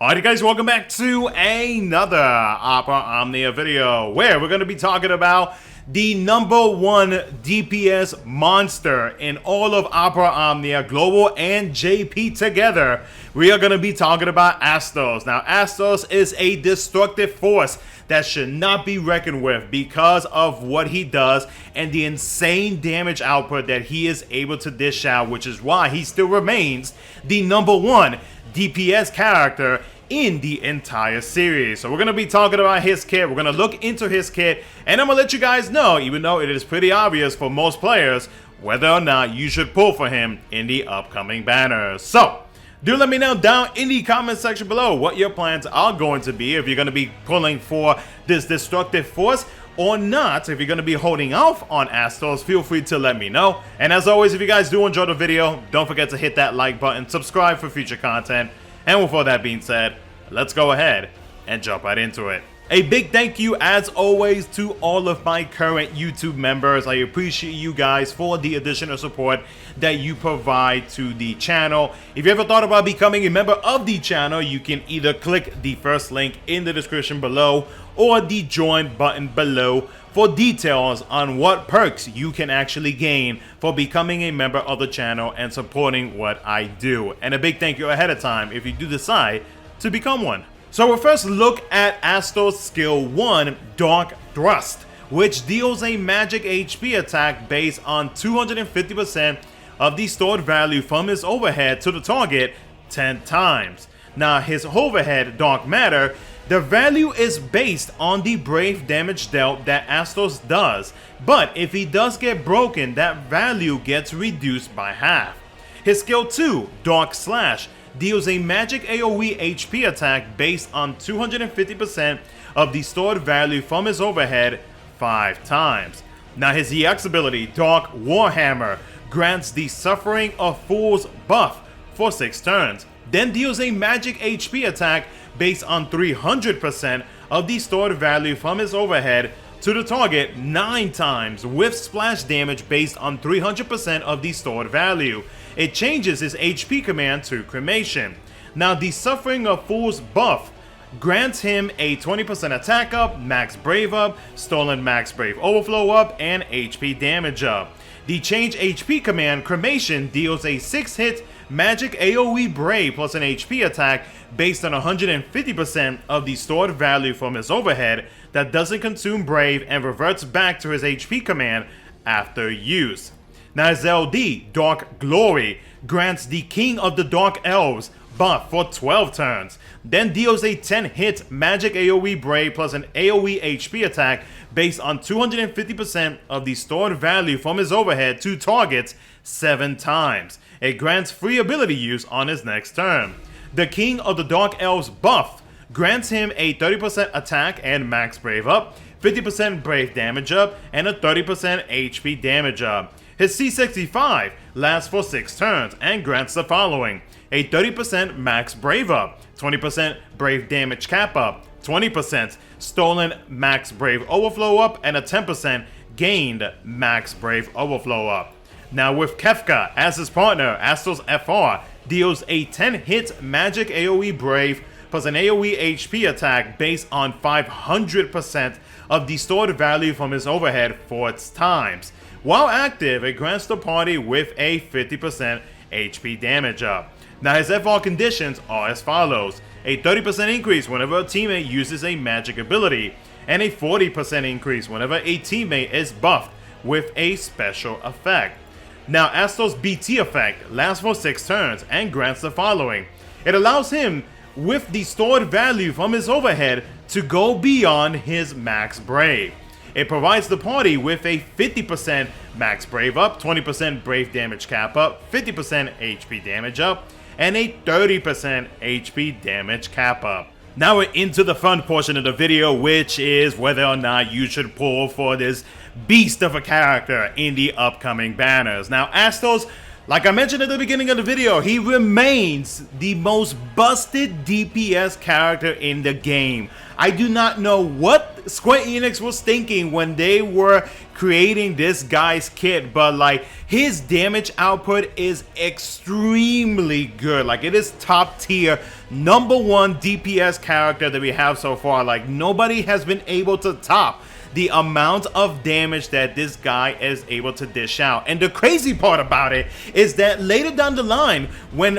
Alright guys, welcome back to another Opera Omnia video where we're going to be talking about the #1 DPS monster in all of Opera Omnia, Global and JP together. We are going to be talking about Astos. Now Astos is a destructive force that should not be reckoned with because of what he does and the insane damage output that he is able to dish out, which is why he still remains the #1 DPS character in the entire series. So we're going to be talking about his kit, we're going to look into his kit, and I'm going to let you guys know, even though it is pretty obvious for most players, whether or not you should pull for him in the upcoming banners. So do let me know down in the comment section below what your plans are going to be, if you're going to be pulling for this destructive force or not. If you're going to be holding off on Astos, feel free to let me know. And as always, if you guys do enjoy the video, don't forget to hit that like button, subscribe for future content. And with all that being said, let's go ahead and jump right into it. A big thank you as always to all of my current YouTube members. I appreciate you guys for the additional support that you provide to the channel. If you ever thought about becoming a member of the channel, you can either click the first link in the description below or the join button below for details on what perks you can actually gain for becoming a member of the channel and supporting what I do. And a big thank you ahead of time if you do decide to become one. So we'll first look at Astos Skill 1, Dark Thrust, which deals a magic HP attack based on 250% of the stored value from his overhead to the target 10 times. Now his overhead, Dark Matter, the value is based on the brave damage dealt that Astos does, but if he does get broken, that value gets reduced by half. His skill 2, Dark Slash, deals a magic AoE HP attack based on 250% of the stored value from his overhead 5 times. Now his EX ability, Dark Warhammer, grants the Suffering of Fools buff for 6 turns, then deals a magic HP attack based on 300% of the stored value from his overhead to the target 9 times with splash damage based on 300% of the stored value. It changes his HP command to Cremation. Now the Suffering of Fools buff grants him a 20% attack up, max brave up, stolen max brave overflow up, and HP damage up. The change HP command Cremation deals a 6-hit magic AoE brave plus an HP attack based on 150% of the stored value from his overhead that doesn't consume brave and reverts back to his HP command after use. Now his LD, Dark Glory, grants the King of the Dark Elves buff for 12 turns, then deals a 10-hit magic AoE brave plus an AoE HP attack based on 250% of the stored value from his overhead to targets 7 times. It grants free ability use on his next turn. The King of the Dark Elves buff grants him a 30% attack and max brave up, 50% brave damage up, and a 30% HP damage up. His C65 lasts for 6 turns and grants the following: a 30% max brave up, 20% brave damage cap up, 20% stolen max brave overflow up, and a 10% gained max brave overflow up. Now with Kefka as his partner, Astos FR deals a 10-hit magic AoE brave plus an AoE HP attack based on 500% of the stored value from his overhead 4 times. While active, it grants the party with a 50% HP damage up. Now his FR conditions are as follows: a 30% increase whenever a teammate uses a magic ability, and a 40% increase whenever a teammate is buffed with a special effect. Now Astos BT effect lasts for 6 turns and grants the following: it allows him, with the stored value from his overhead, to go beyond his max brave. It provides the party with a 50% max brave up, 20% brave damage cap up, 50% HP damage up, and a 30% HP damage cap up. Now we're into the fun portion of the video, which is whether or not you should pull for this beast of a character in the upcoming banners. Now Astos Like I mentioned at the beginning of the video, he remains the most busted DPS character in the game. I do not know what Square Enix was thinking when they were creating this guy's kit, but like his damage output is extremely good. Like it is top tier, #1 DPS character that we have so far. Like nobody has been able to top the amount of damage that this guy is able to dish out. And the crazy part about it is that later down the line, when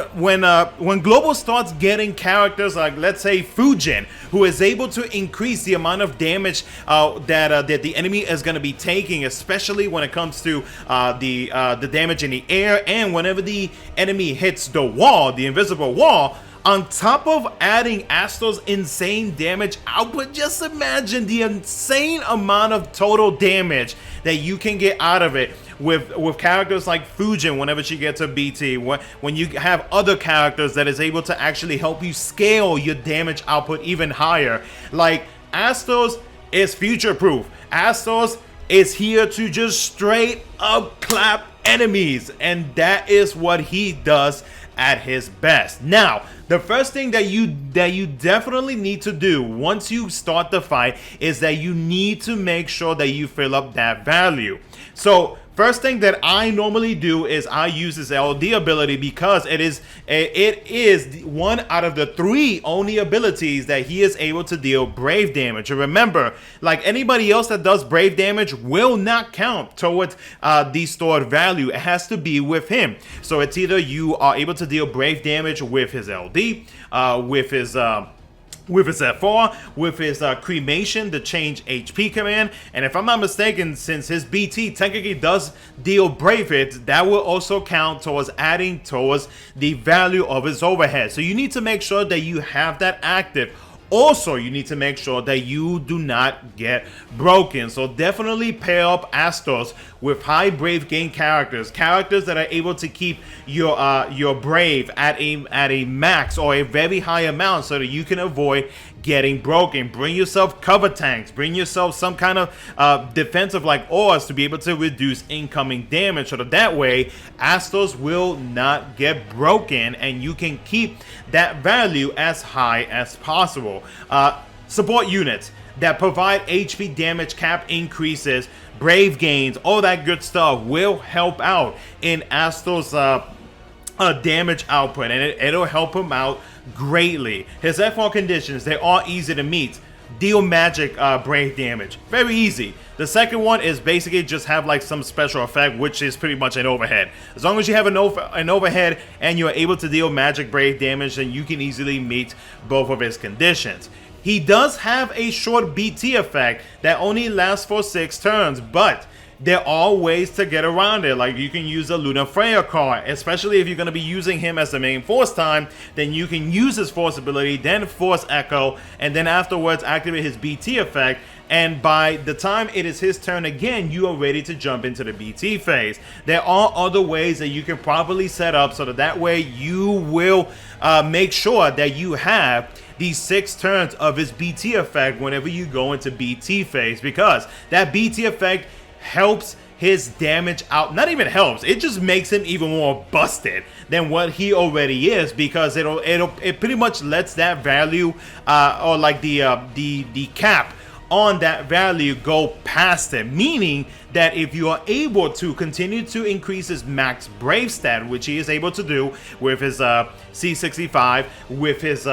Global starts getting characters like, let's say, Fujin, who is able to increase the amount of damage that the enemy is going to be taking, especially when it comes to the damage in the air, and whenever the enemy hits the wall, the invisible wall, on top of adding Astos' insane damage output, just imagine the insane amount of total damage that you can get out of it with characters like Fujin whenever she gets a BT, when you have other characters that is able to actually help you scale your damage output even higher. Like Astos is future proof. Astos is here to just straight up clap enemies, and that is what he does at his best. Now, the first thing that you definitely need to do once you start the fight is that you need to make sure that you fill up that value. So first thing that I normally do is I use this LD ability because it is one out of the 3 only abilities that he is able to deal brave damage. And remember, like anybody else that does brave damage will not count towards the stored value. It has to be with him. So it's either you are able to deal brave damage with his LD, with his FR, with his cremation, the change HP command, and if I'm not mistaken, since his BT technically does deal brave hits, that will also count towards adding towards the value of his overhead. So you need to make sure that you have that active. Also, you need to make sure that you do not get broken. So definitely pair up Astos with high brave gain characters that are able to keep your brave at a max or a very high amount so that you can avoid getting broken. Bring yourself cover tanks, bring yourself some kind of defensive like ores to be able to reduce incoming damage, so that way Astos will not get broken and you can keep that value as high as possible. Support units that provide HP damage cap increases, brave gains, all that good stuff will help out in Astos damage output, and it'll help him out greatly. His FR conditions, they are easy to meet. Deal magic brave damage, very easy. The second one is basically just have like some special effect, which is pretty much an overhead. As long as you have an overhead and you're able to deal magic brave damage, then you can easily meet both of his conditions. He does have a short BT effect that only lasts for 6 turns, but there are ways to get around it. Like you can use a Luna Freya card, especially if you're going to be using him as the main force time, then you can use his force ability, then force echo, and then afterwards activate his BT effect. And by the time it is his turn again, you are ready to jump into the BT phase. There are other ways that you can properly set up so that way you will make sure that you have these 6 turns of his BT effect whenever you go into BT phase, because that BT effect helps his damage out. Not even helps, it just makes him even more busted than what he already is, because it pretty much lets that value or like the cap on that value go past it, meaning that if you are able to continue to increase his max brave stat, which he is able to do with his C65, with his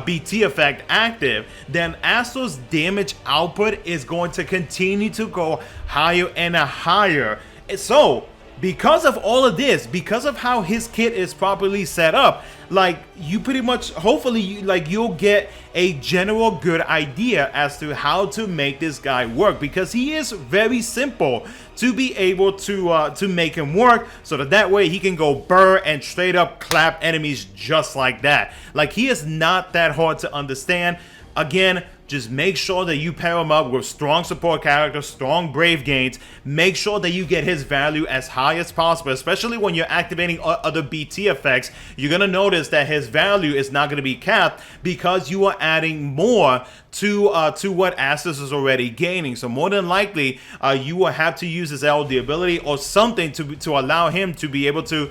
BT effect active, then Astos damage output is going to continue to go higher and higher. So because of all of this, because of how his kit is properly set up, like you pretty much, hopefully you'll get a general good idea as to how to make this guy work, because he is very simple to be able to make him work, so that way he can go burr and straight up clap enemies just like that. Like he is not that hard to understand. Again, just make sure that you pair him up with strong support characters, strong Brave gains. Make sure that you get his value as high as possible, especially when you're activating other BT effects. You're going to notice that his value is not going to be capped because you are adding more to what Astos is already gaining. So more than likely, you will have to use his LD ability or something to allow him to be able to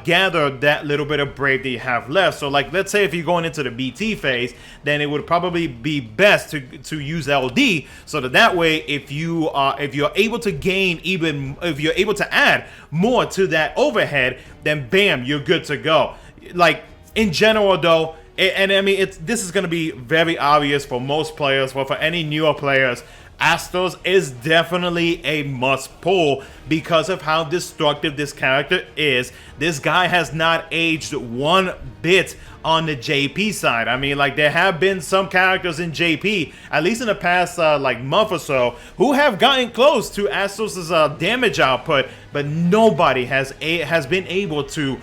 gather that little bit of Brave that you have left. So like, let's say if you're going into the BT phase, then it would probably be best to use LD, so that way if you're able to gain, even if you're able to add more to that overhead, then bam, you're good to go. Like in general though, and I mean this is going to be very obvious for most players, but for any newer players, Astos is definitely a must pull because of how destructive this character is. This guy has not aged one bit on the JP side. I mean, like, there have been some characters in JP, at least in the past like month or so, who have gotten close to Astos's damage output, but nobody has been able to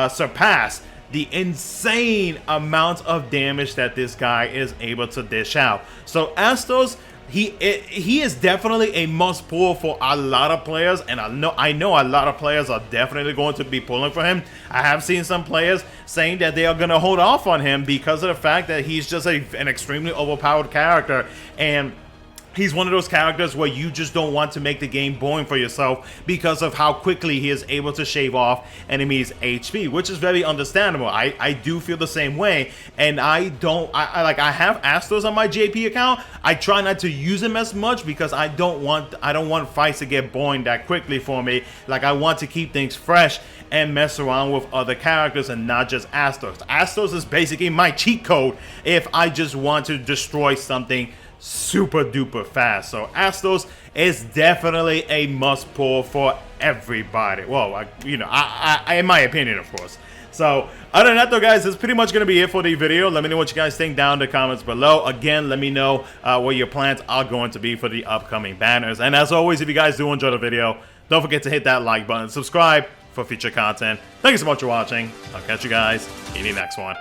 surpass the insane amount of damage that this guy is able to dish out. So Astos, he is definitely a must pull for a lot of players, and I know a lot of players are definitely going to be pulling for him. I have seen some players saying that they are going to hold off on him because of the fact that he's just an extremely overpowered character, and he's one of those characters where you just don't want to make the game boring for yourself because of how quickly he is able to shave off enemies' HP, which is very understandable. I do feel the same way, and I have Astos on my JP account. I try not to use him as much because I don't want fights to get boring that quickly for me. Like, I want to keep things fresh and mess around with other characters and not just Astos. Astos is basically my cheat code if I just want to destroy something super duper fast. So Astos is definitely a must pull for everybody. Well, in my opinion, of course. So other than that though, guys, that's pretty much going to be it for the video. Let me know what you guys think down in the comments below. Again, let me know what your plans are going to be for the upcoming banners. And as always, if you guys do enjoy the video, don't forget to hit that like button, subscribe for future content. Thank you so much for watching. I'll catch you guys in the next one.